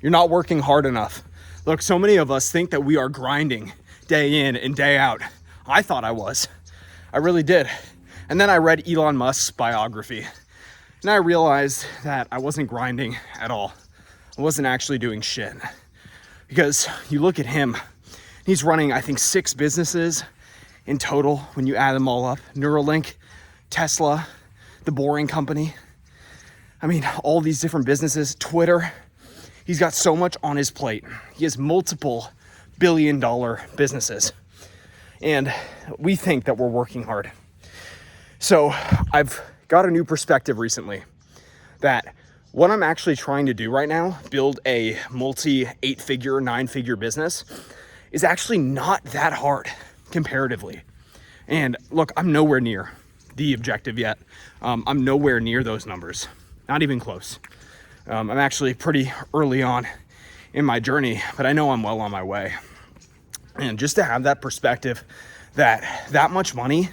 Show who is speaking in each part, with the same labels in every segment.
Speaker 1: You're not working hard enough. Look, so many of us think that we are grinding day in and day out. I thought I was. I really did. And then I read Elon Musk's biography, and I realized that I wasn't grinding at all. I wasn't actually doing shit. Because you look at him, he's running, I think, 6 businesses in total when you add them all up. Neuralink, Tesla, The Boring Company. I mean, all these different businesses, Twitter. He's got so much on his plate. He has multiple billion-dollar businesses. And we think that we're working hard. So I've got a new perspective recently that what I'm actually trying to do right now, build a multi 8-figure, 9-figure business, is actually not that hard comparatively. And look, I'm nowhere near the objective yet. I'm nowhere near those numbers, not even close. I'm actually pretty early on in my journey, but I know I'm well on my way. And just to have that perspective that much money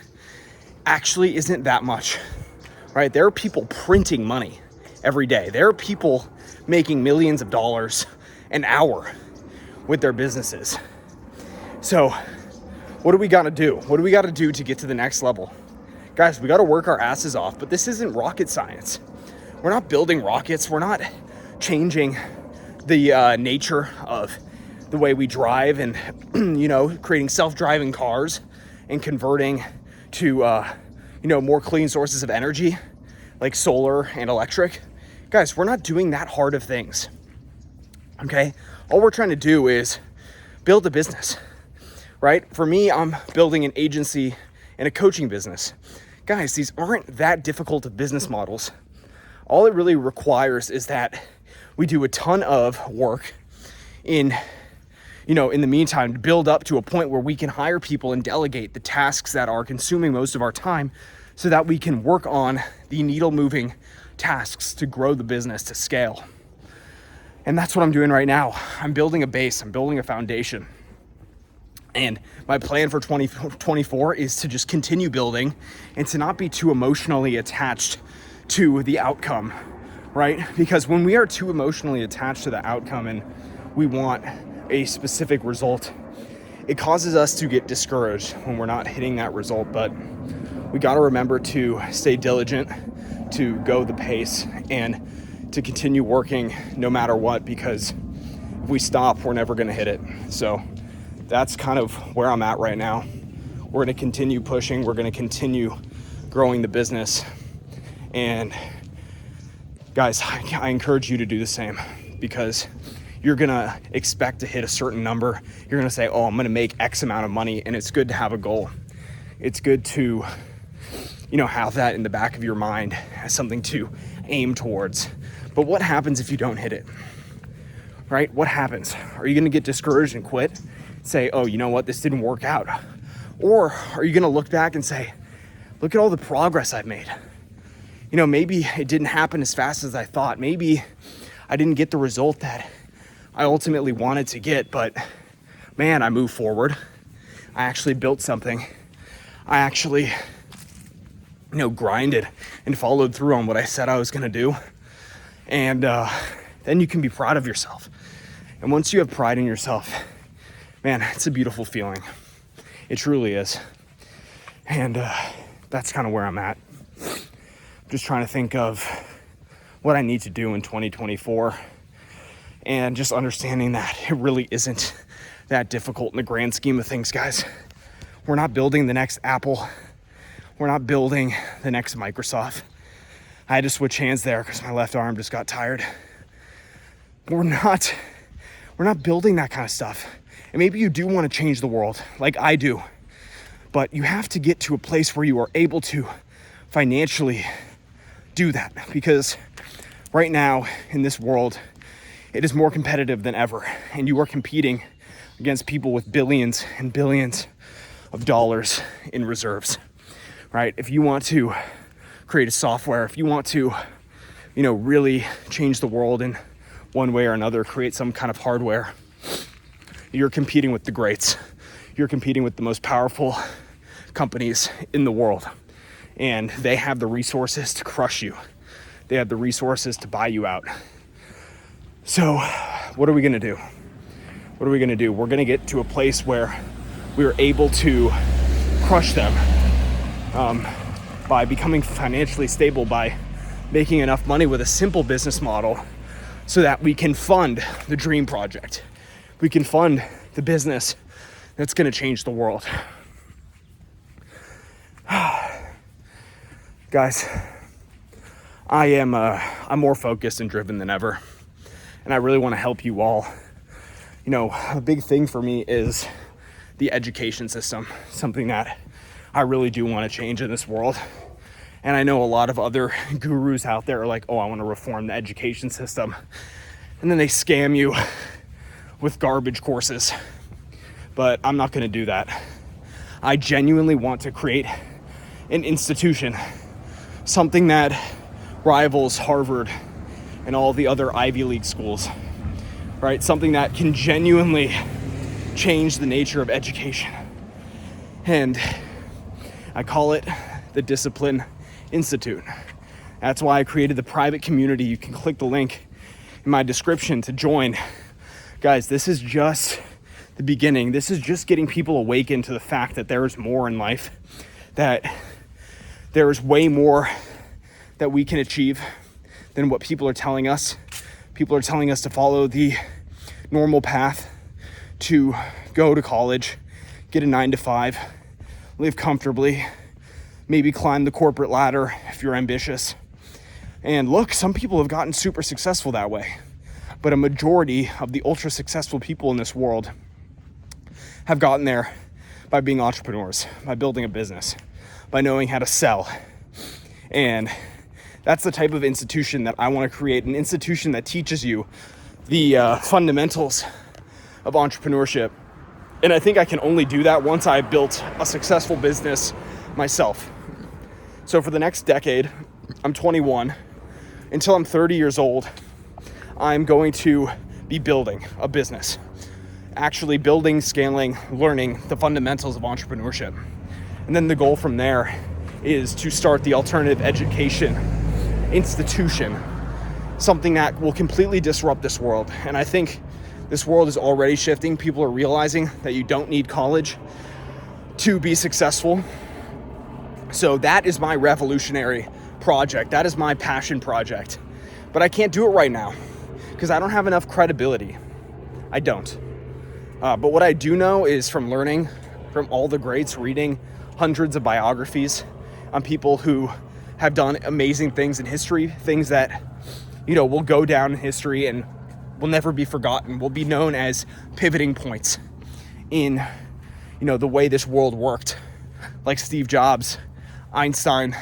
Speaker 1: actually isn't that much, right? There are people printing money every day. There are people making millions of dollars an hour with their businesses. So what do we got to do? What do we got to do to get to the next level? Guys, we got to work our asses off, but this isn't rocket science. We're not building rockets. We're not changing the nature of the way we drive and, creating self-driving cars and converting to, more clean sources of energy like solar and electric. Guys, we're not doing that hard of things, okay? All we're trying to do is build a business, right? For me, I'm building an agency and a coaching business. Guys, these aren't that difficult of business models. All it really requires is that we do a ton of work in the meantime to build up to a point where we can hire people and delegate the tasks that are consuming most of our time so that we can work on the needle moving tasks to grow the business to scale. And that's what I'm doing right now. I'm building a base, I'm building a foundation. And my plan for 2024 is to just continue building and to not be too emotionally attached to the outcome, right? Because when we are too emotionally attached to the outcome and we want a specific result, it causes us to get discouraged when we're not hitting that result. But we got to remember to stay diligent, to go the pace, and to continue working no matter what, because if we stop, we're never going to hit it. So that's kind of where I'm at right now. We're going to continue pushing. We're going to continue growing the business. And guys, I encourage you to do the same, because you're going to expect to hit a certain number. You're going to say, oh, I'm going to make X amount of money. And it's good to have a goal. It's good to, have that in the back of your mind as something to aim towards. But what happens if you don't hit it, right? What happens? Are you going to get discouraged and quit? Say, oh, you know what? This didn't work out. Or are you going to look back and say, look at all the progress I've made. Maybe it didn't happen as fast as I thought. Maybe I didn't get the result that I ultimately wanted to get, but man, I moved forward. I actually built something. I actually, grinded and followed through on what I said I was going to do. And then you can be proud of yourself. And once you have pride in yourself, man, it's a beautiful feeling. It truly is. And that's kind of where I'm at. Just trying to think of what I need to do in 2024, and just understanding that it really isn't that difficult in the grand scheme of things, guys. We're not building the next Apple. We're not building the next Microsoft. I had to switch hands there because my left arm just got tired. We're not building that kind of stuff. And maybe you do want to change the world like I do, but you have to get to a place where you are able to financially do that, because right now in this world, it is more competitive than ever, and you are competing against people with billions and billions of dollars in reserves, right? If you want to create a software, if you want to, really change the world in one way or another, create some kind of hardware, you're competing with the greats. You're competing with the most powerful companies in the world. And they have the resources to crush you. They have the resources to buy you out. So what are we going to do? What are we going to do? We're going to get to a place where we are able to crush them by becoming financially stable, by making enough money with a simple business model so that we can fund the dream project. We can fund the business that's going to change the world. Guys, I'm more focused and driven than ever, and I really want to help you all. You know, a big thing for me is the education system, something that I really do want to change in this world. And I know a lot of other gurus out there are like, oh, I want to reform the education system. And then they scam you with garbage courses. But I'm not going to do that. I genuinely want to create an institution, something that rivals Harvard and all the other Ivy League schools, right? Something that can genuinely change the nature of education. And I call it the Discipline Institute. That's why I created the private community. You can click the link in my description to join. Guys, this is just the beginning. This is just getting people awakened to the fact that there is more in life, that there is way more that we can achieve than what people are telling us. People are telling us to follow the normal path, to go to college, get a 9-to-5, live comfortably, maybe climb the corporate ladder if you're ambitious. And look, some people have gotten super successful that way, but a majority of the ultra successful people in this world have gotten there by being entrepreneurs, by building a business, by knowing how to sell. And that's the type of institution that I want to create, an institution that teaches you the fundamentals of entrepreneurship. And I think I can only do that once I built a successful business myself. So for the next decade, I'm 21, until I'm 30 years old, I'm going to be building a business, actually building, scaling, learning the fundamentals of entrepreneurship. And then the goal from there is to start the alternative education institution, something that will completely disrupt this world. And I think this world is already shifting. People are realizing that you don't need college to be successful. So that is my revolutionary project. That is my passion project. But I can't do it right now because I don't have enough credibility. I don't. But what I do know is from learning from all the greats, reading hundreds of biographies on people who have done amazing things in history, things that, you know, will go down in history and will never be forgotten, will be known as pivoting points in, you know, the way this world worked. Like Steve Jobs, Einstein,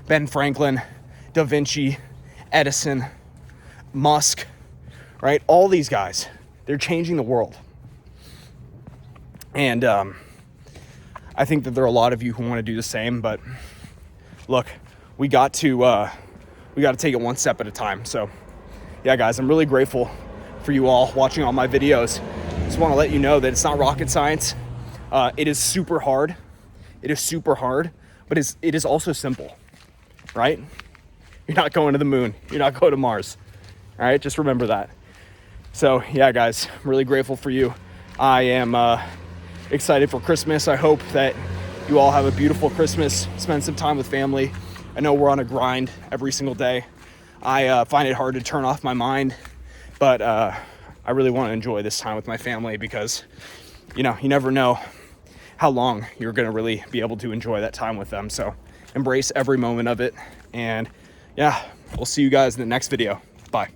Speaker 1: Ben Franklin, Da Vinci, Edison, Musk, right? All these guys, they're changing the world. And I think that there are a lot of you who want to do the same, but look, we got to take it one step at a time. So yeah, guys, I'm really grateful for you all watching all my videos. Just want to let you know that it's not rocket science. It is super hard. It is super hard, but it is also simple, right? You're not going to the moon. You're not going to Mars. All right, just remember that. So yeah, guys, I'm really grateful for you. I am excited for Christmas. I hope that you all have a beautiful Christmas, spend some time with family. I know we're on a grind every single day. I find it hard to turn off my mind, but I really want to enjoy this time with my family because, you know, you never know how long you're going to really be able to enjoy that time with them. So embrace every moment of it. And yeah, we'll see you guys in the next video. Bye.